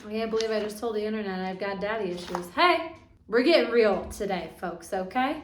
I can't believe I just told the internet I've got daddy issues. Hey, we're getting real today, folks, okay?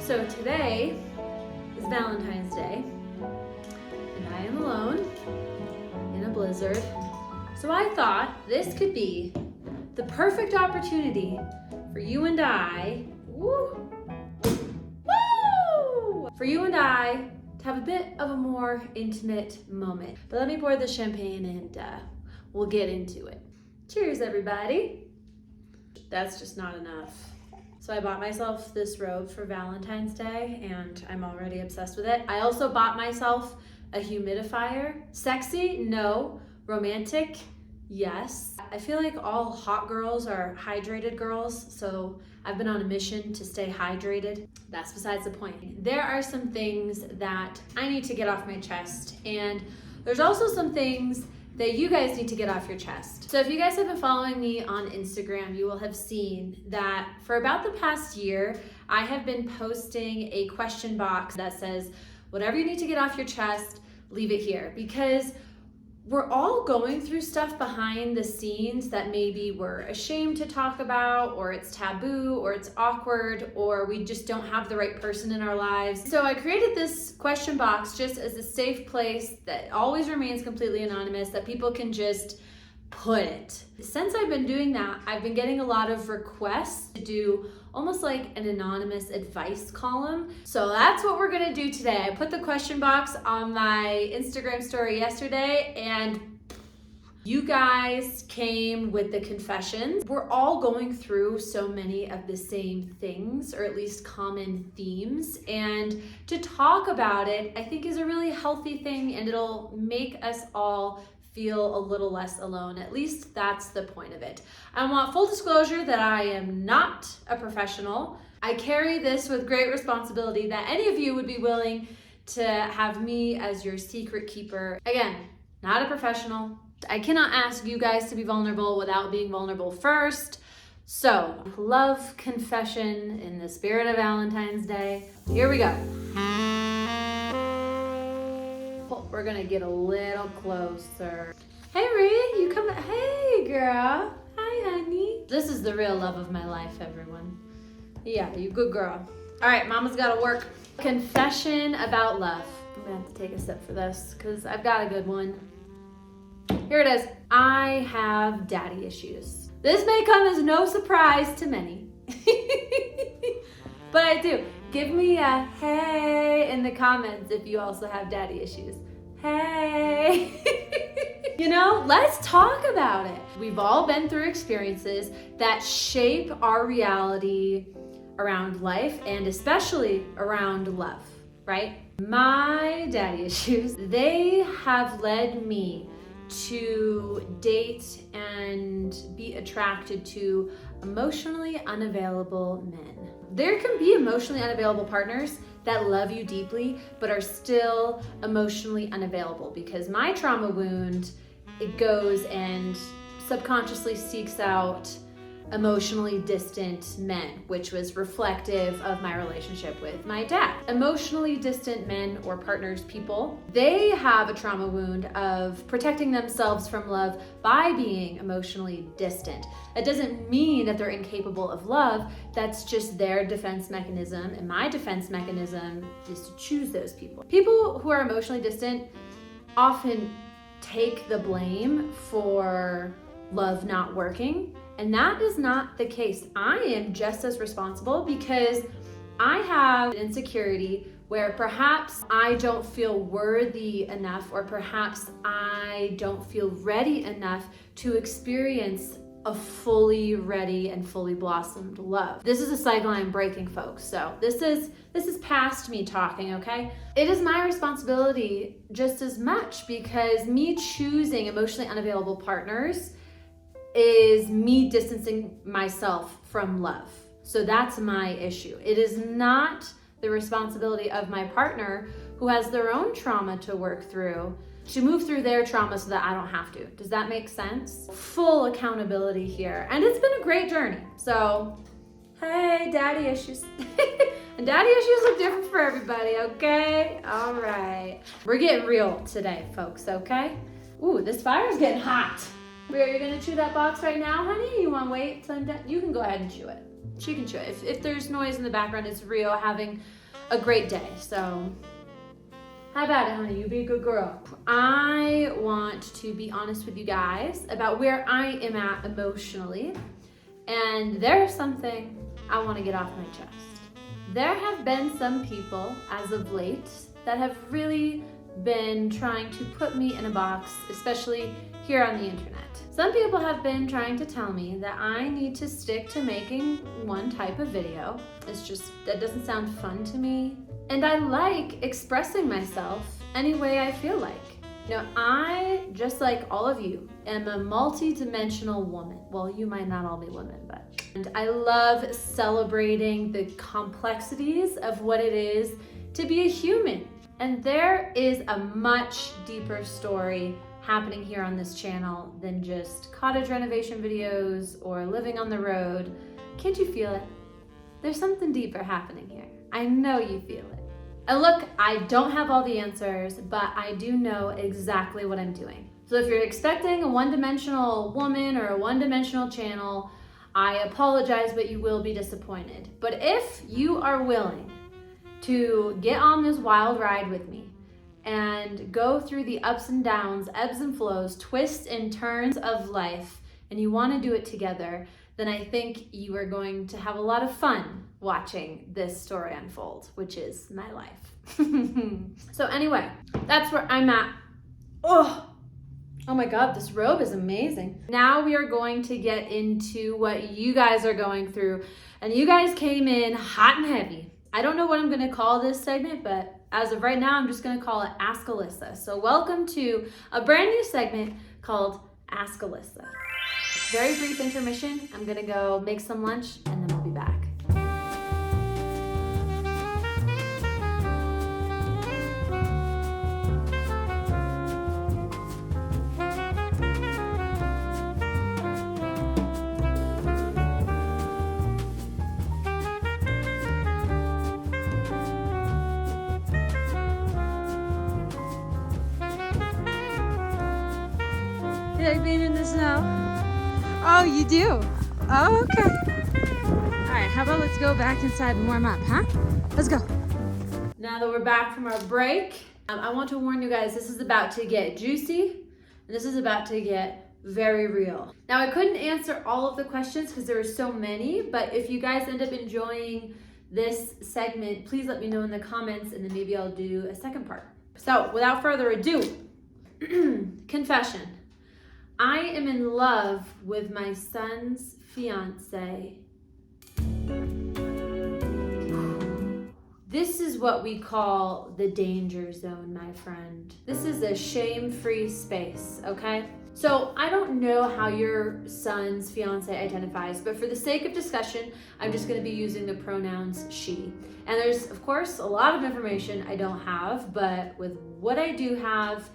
So today is Valentine's Day, and I am alone in a blizzard. So I thought this could be the perfect opportunity for you and I, for you and I to have a bit of a more intimate moment. But let me pour the champagne and we'll get into it. Cheers, everybody. That's just not enough. So I bought myself this robe for Valentine's Day and I'm already obsessed with it. I also bought myself a humidifier. Sexy? No. Romantic? Yes. I feel like all hot girls are hydrated girls, so I've been on a mission to stay hydrated. That's besides the point. There are some things that I need to get off my chest, and there's also some things that you guys need to get off your chest. So if you guys have been following me on Instagram, you will have seen that for about the past year, I have been posting a question box that says, whatever you need to get off your chest, leave it here. Because we're all going through stuff behind the scenes that maybe we're ashamed to talk about, or it's taboo, or it's awkward, or we just don't have the right person in our lives. So I created this question box just as a safe place that always remains completely anonymous, that people can just put it. Since I've been doing that, I've been getting a lot of requests to do almost like an anonymous advice column. So that's what we're gonna do today. I put the question box on my Instagram story yesterday and you guys came with the confessions. We're all going through so many of the same things, or at least common themes. And to talk about it, I think is a really healthy thing, and it'll make us all feel a little less alone. At least that's the point of it. I want full disclosure that I am not a professional. I carry this with great responsibility that any of you would be willing to have me as your secret keeper. Again, not a professional. I cannot ask you guys to be vulnerable without being vulnerable first. So, love confession in the spirit of Valentine's Day. Here we go. We're gonna get a little closer. Hey Ree, you come, hey girl. Hi honey. This is the real love of my life, everyone. Yeah, you good girl. All right, mama's gotta work. Confession about love. I'm gonna have to take a sip for this because I've got a good one. Here it is. I have daddy issues. This may come as no surprise to many, but I do. Give me a hey in the comments if you also have daddy issues. Hey, you know, let's talk about it. We've all been through experiences that shape our reality around life and especially around love, right? My daddy issues, they have led me to date and be attracted to emotionally unavailable men. There can be emotionally unavailable partners that love you deeply, but are still emotionally unavailable, because my trauma wound, it goes and subconsciously seeks out emotionally distant men, which was reflective of my relationship with my dad. Emotionally distant men or partners, people, they have a trauma wound of protecting themselves from love by being emotionally distant. That doesn't mean that they're incapable of love. That's just their defense mechanism. And my defense mechanism is to choose those people. People who are emotionally distant often take the blame for love not working. And that is not the case. I am just as responsible because I have insecurity where perhaps I don't feel worthy enough, or perhaps I don't feel ready enough to experience a fully ready and fully blossomed love. This is a cycle I'm breaking, folks. So this is past me talking, okay? It is my responsibility just as much, because me choosing emotionally unavailable partners is me distancing myself from love. So that's my issue. It is not the responsibility of my partner, who has their own trauma to work through, to move through their trauma so that I don't have to. Does that make sense? Full accountability here. And it's been a great journey. So, hey, daddy issues. And daddy issues look different for everybody, okay? All right. We're getting real today, folks, okay? Ooh, this fire's getting hot. You're gonna chew that box right now, honey? You wanna wait till I'm done? You can go ahead and chew it. She can chew it. If there's noise in the background, it's Rio having a great day. So, how about it, honey? You be a good girl. I want to be honest with you guys about where I am at emotionally. And there's something I want to get off my chest. There have been some people as of late that have really been trying to put me in a box, especially here on the internet. Some people have been trying to tell me that I need to stick to making one type of video. That doesn't sound fun to me. And I like expressing myself any way I feel like. You know, I, just like all of you, am a multi-dimensional woman. Well, you might not all be women, but. And I love celebrating the complexities of what it is to be a human. And there is a much deeper story happening here on this channel than just cottage renovation videos or living on the road. Can't you feel it? There's something deeper happening here. I know you feel it. And look, I don't have all the answers, but I do know exactly what I'm doing. So if you're expecting a one-dimensional woman or a one-dimensional channel, I apologize, but you will be disappointed. But if you are willing to get on this wild ride with me and go through the ups and downs, ebbs and flows, twists and turns of life, and you want to do it together, then I think you are going to have a lot of fun watching this story unfold, which is my life. So anyway, that's where I'm at. Oh my God, this robe is amazing. Now we are going to get into what you guys are going through. And you guys came in hot and heavy. I don't know what I'm gonna call this segment, but as of right now, I'm just gonna call it Ask Alyssa. So welcome to a brand new segment called Ask Alyssa. Very brief intermission. I'm gonna go make some lunch and then we'll be back. You like being in the snow? Oh, you do? Oh, okay. All right, how about let's go back inside and warm up, huh? Let's go. Now that we're back from our break, I want to warn you guys, this is about to get juicy, and this is about to get very real. Now, I couldn't answer all of the questions because there are so many, but if you guys end up enjoying this segment, please let me know in the comments, and then maybe I'll do a second part. So, without further ado, confession. I am in love with my son's fiance. This is what we call the danger zone, my friend. This is a shame-free space, okay? So I don't know how your son's fiance identifies, but for the sake of discussion, I'm just gonna be using the pronouns she. And there's, of course, a lot of information I don't have, but with what I do have,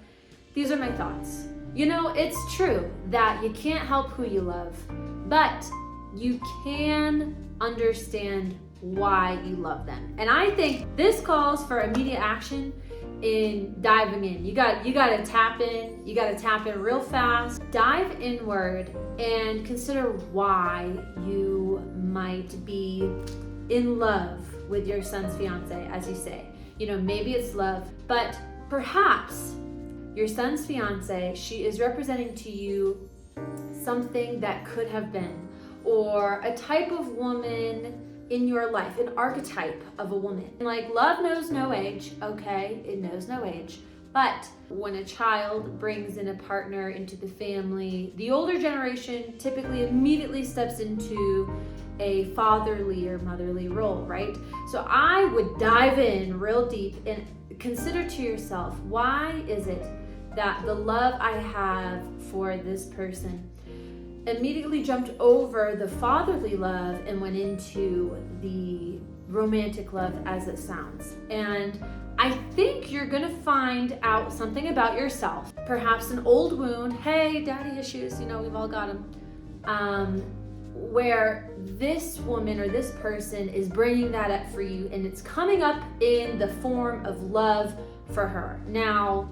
these are my thoughts. You know, it's true that you can't help who you love, but you can understand why you love them. And I think this calls for immediate action in diving in. You gotta tap in. You gotta tap in real fast. Dive inward and consider why you might be in love with your son's fiance, as you say. You know, maybe it's love, but perhaps your son's fiance, she is representing to you something that could have been, or a type of woman in your life, an archetype of a woman. Like, love knows no age, okay? It knows no age. But when a child brings in a partner into the family, the older generation typically immediately steps into a fatherly or motherly role, right? So I would dive in real deep and consider to yourself, why is it that the love I have for this person immediately jumped over the fatherly love and went into the romantic love as it sounds? And I think you're gonna find out something about yourself, perhaps an old wound. Hey, daddy issues, you know, we've all got them. Where this woman or this person is bringing that up for you, and it's coming up in the form of love for her. Now,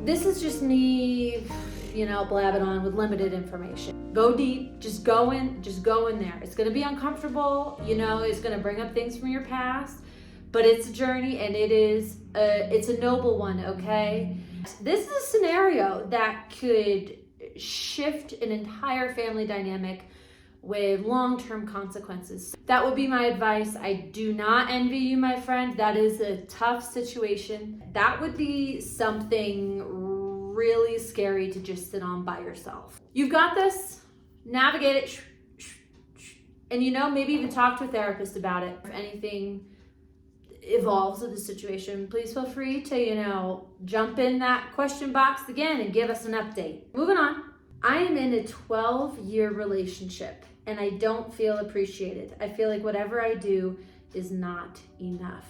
this is just me, you know, blabbing on with limited information. Go deep, just go in there. It's gonna be uncomfortable, you know, it's gonna bring up things from your past, but it's a journey, and it's a noble one, okay? This is a scenario that could shift an entire family dynamic with long-term consequences. That would be my advice. I do not envy you, my friend. That is a tough situation. That would be something really scary to just sit on by yourself. You've got this. Navigate it. And, you know, maybe even talk to a therapist about it. If anything evolves with the situation, please feel free to, you know, jump in that question box again and give us an update. Moving on. I am in a 12-year relationship and I don't feel appreciated. I feel like whatever I do is not enough.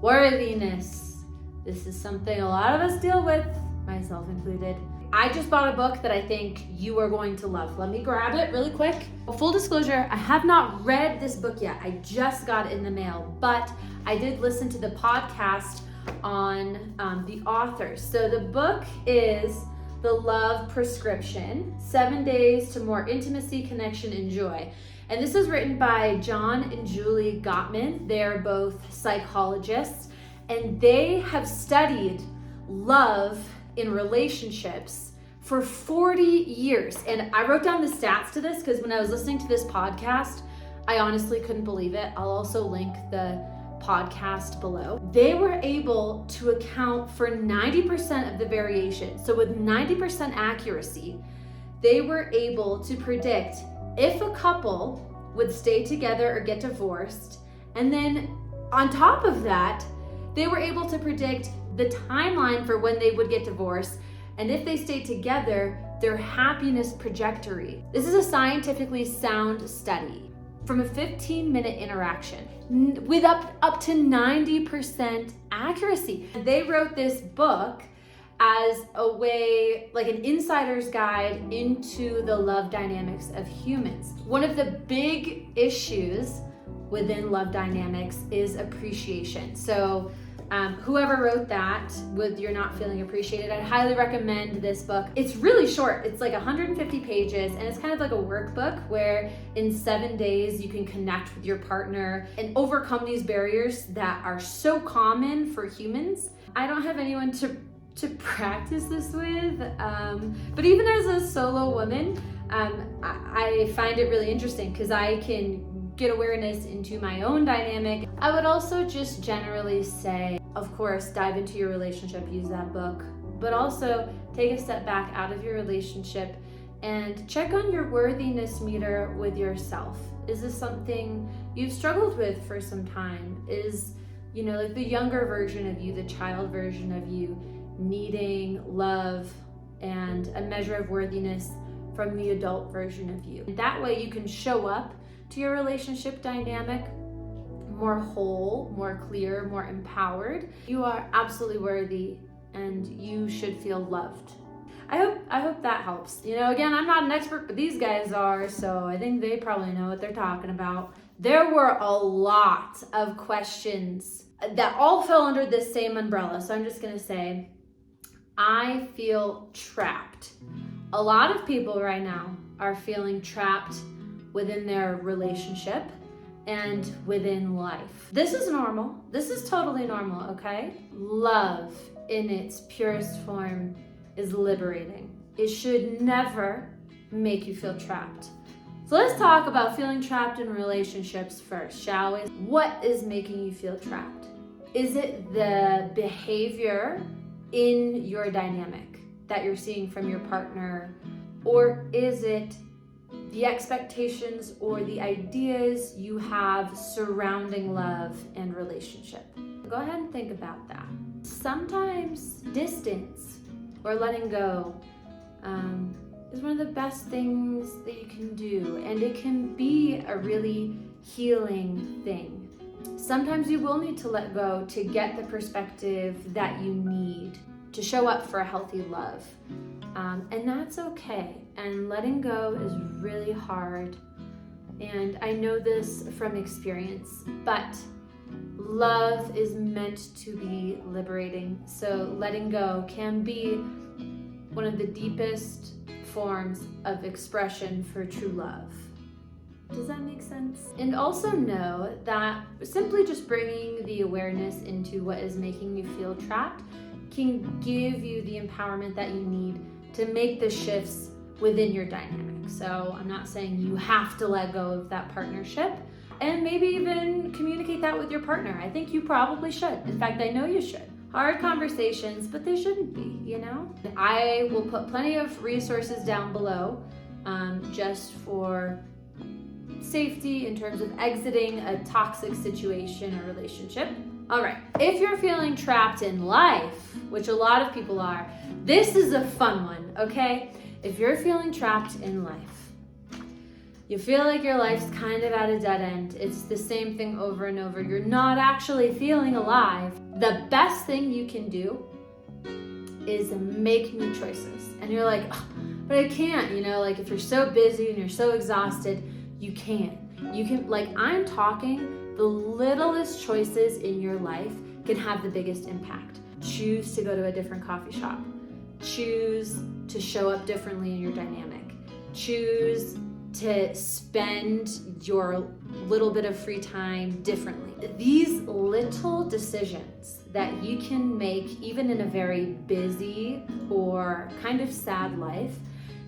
Worthiness. This is something a lot of us deal with, myself included. I just bought a book that I think you are going to love. Let me grab it really quick. Full disclosure, I have not read this book yet. I just got it in the mail, but I did listen to the podcast on the authors. So the book is The Love Prescription, 7 Days to More Intimacy, Connection, and Joy. And this is written by John and Julie Gottman. They're both psychologists, and they have studied love in relationships for 40 years. And I wrote down the stats to this because when I was listening to this podcast, I honestly couldn't believe it. I'll also link the podcast below. They were able to account for 90% of the variation. So with 90% accuracy, they were able to predict if a couple would stay together or get divorced. And then on top of that, they were able to predict the timeline for when they would get divorced, and if they stayed together, their happiness trajectory. This is a scientifically sound study from a 15-minute interaction with up to 90% accuracy. They wrote this book as a way, like an insider's guide into the love dynamics of humans. One of the big issues within love dynamics is appreciation. So whoever wrote that with You're Not Feeling Appreciated, I highly recommend this book. It's really short. It's like 150 pages, and it's kind of like a workbook where in 7 days you can connect with your partner and overcome these barriers that are so common for humans. I don't have anyone to practice this with, but even as a solo woman, I find it really interesting because I can get awareness into my own dynamic. I would also just generally say, of course, dive into your relationship, use that book, but also take a step back out of your relationship and check on your worthiness meter with yourself. Is this something you've struggled with for some time? Is, you know, like the younger version of you, the child version of you, needing love and a measure of worthiness from the adult version of you? That way you can show up to your relationship dynamic more whole, more clear, more empowered. You are absolutely worthy and you should feel loved. I hope that helps. You know, again, I'm not an expert, but these guys are, so I think they probably know what they're talking about. There were a lot of questions that all fell under this same umbrella. So I'm just gonna say, I feel trapped. A lot of people right now are feeling trapped within their relationship and within life. This is normal. This is totally normal, okay? Love in its purest form is liberating. It should never make you feel trapped. So let's talk about feeling trapped in relationships first, shall we? What is making you feel trapped? Is it the behavior in your dynamic that you're seeing from your partner? Or is it the expectations or the ideas you have surrounding love and relationship? Go ahead and think about that. Sometimes distance or letting go is one of the best things that you can do, and it can be a really healing thing. Sometimes you will need to let go to get the perspective that you need to show up for a healthy love. And that's okay. And letting go is really hard. And I know this from experience, but love is meant to be liberating. So letting go can be one of the deepest forms of expression for true love. Does that make sense? And also know that simply just bringing the awareness into what is making you feel trapped can give you the empowerment that you need to make the shifts within your dynamic. So I'm not saying you have to let go of that partnership, and maybe even communicate that with your partner. I think you probably should. In fact, I know you should. Hard conversations, but they shouldn't be, you know? I will put plenty of resources down below just for safety in terms of exiting a toxic situation or relationship. All right, if you're feeling trapped in life, which a lot of people are, this is a fun one, okay? If you're feeling trapped in life, you feel like your life's kind of at a dead end, it's the same thing over and over, you're not actually feeling alive, the best thing you can do is make new choices. And you're like, oh, but I can't, you know, like if you're so busy and you're so exhausted, you can. You can, like I'm talking, the littlest choices in your life can have the biggest impact. Choose to go to a different coffee shop. Choose to show up differently in your dynamic. Choose to spend your little bit of free time differently. These little decisions that you can make even in a very busy or kind of sad life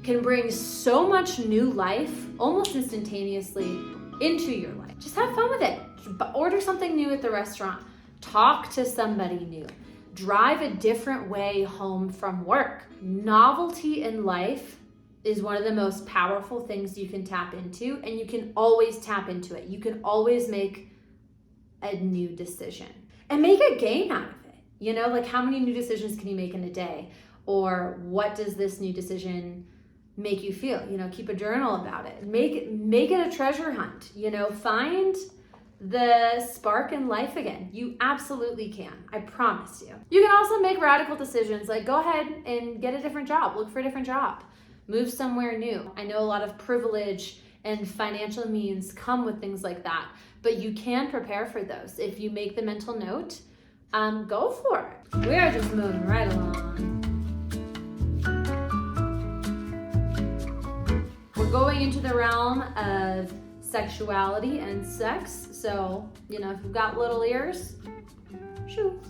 can bring so much new life almost instantaneously into your life. Just have fun with it. Order something new at the restaurant. Talk to somebody new. Drive a different way home from work. Novelty in life is one of the most powerful things you can tap into, and you can always tap into it. You can always make a new decision and make a game out of it. You know, like how many new decisions can you make in a day? Or what does this new decision make you feel? You know, keep a journal about it. Make it a treasure hunt. You know, find the spark in life again. You absolutely can. I promise you. You can also make radical decisions, like go ahead and get a different job. Look for a different job. Move somewhere new. I know a lot of privilege and financial means come with things like that, but you can prepare for those. If you make the mental note, go for it. We are just moving right along. We're going into the realm of sexuality and sex. So, you know, if you've got little ears, shoo.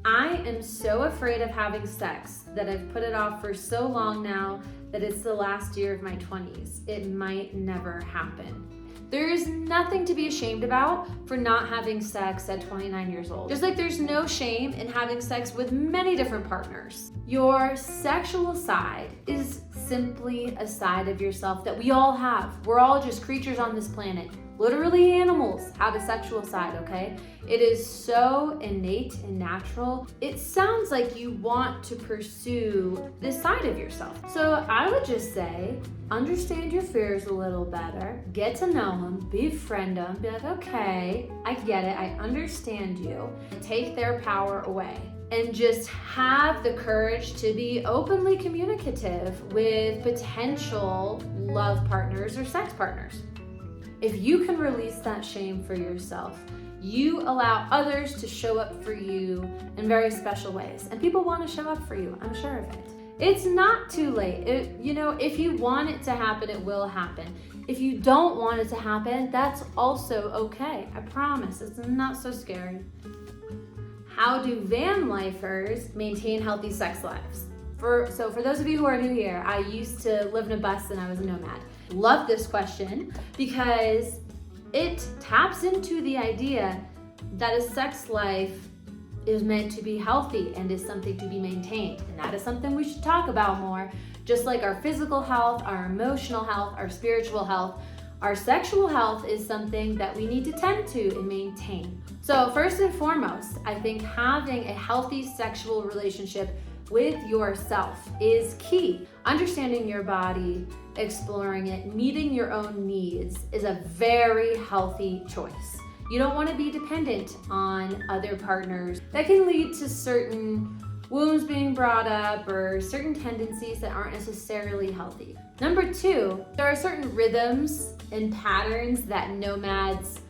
I am so afraid of having sex that I've put it off for so long now that it's the last year of my 20s. It might never happen. There is nothing to be ashamed about for not having sex at 29 years old. Just like there's no shame in having sex with many different partners. Your sexual side is simply a side of yourself that we all have. We're all just creatures on this planet. Literally animals have a sexual side, okay? It is so innate and natural. It sounds like you want to pursue this side of yourself. So I would just say, understand your fears a little better, get to know them, befriend them, be like, okay, I get it, I understand you. Take their power away. and just have the courage to be openly communicative with potential love partners or sex partners. If you can release that shame for yourself, you allow others to show up for you in very special ways. And people want to show up for you, I'm sure of it. It's not too late. If you want it to happen, it will happen. If you don't want it to happen, that's also okay. I promise, it's not so scary. How do van lifers maintain healthy sex lives? For those of you who are new here, I used to live in a bus and I was a nomad. Love this question because it taps into the idea that a sex life is meant to be healthy and is something to be maintained. And that is something we should talk about more. Just like our physical health, our emotional health, our spiritual health, our sexual health is something that we need to tend to and maintain. So first and foremost, I think having a healthy sexual relationship with yourself is key. Understanding your body, exploring it, meeting your own needs is a very healthy choice. You don't want to be dependent on other partners. That can lead to certain wounds being brought up or certain tendencies that aren't necessarily healthy. Number two, there are certain rhythms and patterns that nomads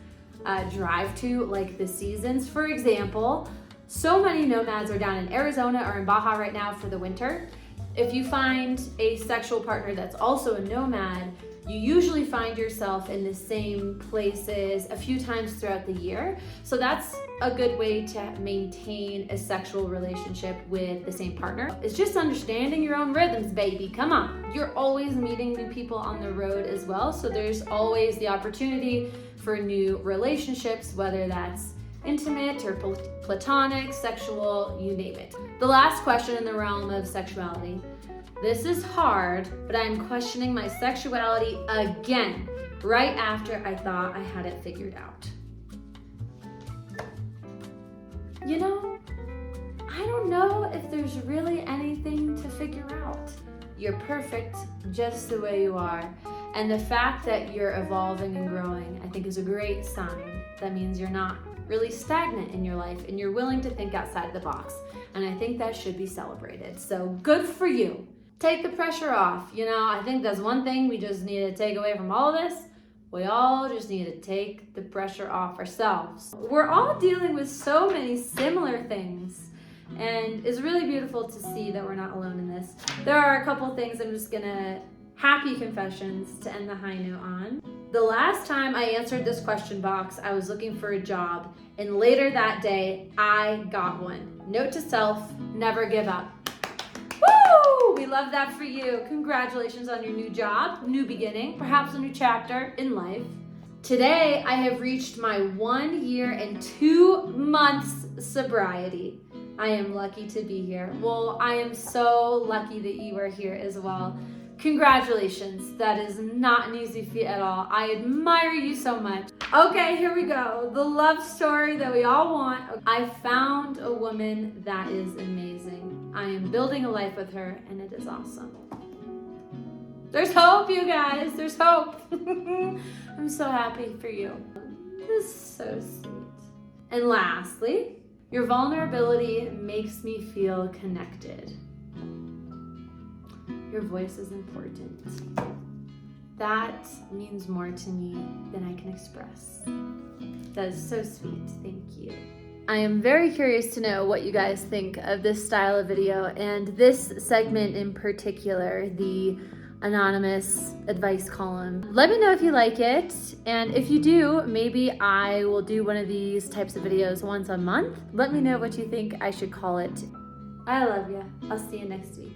drive to, like the seasons. For example, so many nomads are down in Arizona or in Baja right now for the winter. If you find a sexual partner that's also a nomad, you usually find yourself in the same places a few times throughout the year. So that's a good way to maintain a sexual relationship with the same partner. It's just understanding your own rhythms, baby. Come on. You're always meeting new people on the road as well. So there's always the opportunity for new relationships, whether that's intimate or platonic, sexual, you name it. The last question in the realm of sexuality. This is hard, but I'm questioning my sexuality again, right after I thought I had it figured out. I don't know if there's really anything to figure out. You're perfect just the way you are. And the fact that you're evolving and growing, I think, is a great sign. That means you're not really stagnant in your life and you're willing to think outside the box. And I think that should be celebrated. So good for you. Take the pressure off. I think that's one thing we just need to take away from all of this. We all just need to take the pressure off ourselves. We're all dealing with so many similar things, and it's really beautiful to see that we're not alone in this. There are a couple things I'm just gonna happy confessions to end the high note on. The last time I answered this question box, I was looking for a job, and later that day, I got one. Note to self, never give up. Woo! We love that for you. Congratulations on your new job, new beginning, perhaps a new chapter in life. Today, I have reached my 1 year and 2 months sobriety. I am lucky to be here. Well, I am so lucky that you are here as well. Congratulations. That is not an easy feat at all. I admire you so much. Okay, here we go. The love story that we all want. I found a woman that is amazing. I am building a life with her, and it is awesome. There's hope, you guys. There's hope. I'm so happy for you. This is so sweet. And lastly, your vulnerability makes me feel connected. Your voice is important. That means more to me than I can express. That is so sweet. Thank you. I am very curious to know what you guys think of this style of video and this segment in particular, the anonymous advice column. Let me know if you like it, and if you do, maybe I will do one of these types of videos once a month. Let me know what you think I should call it. I love you. I'll see you next week.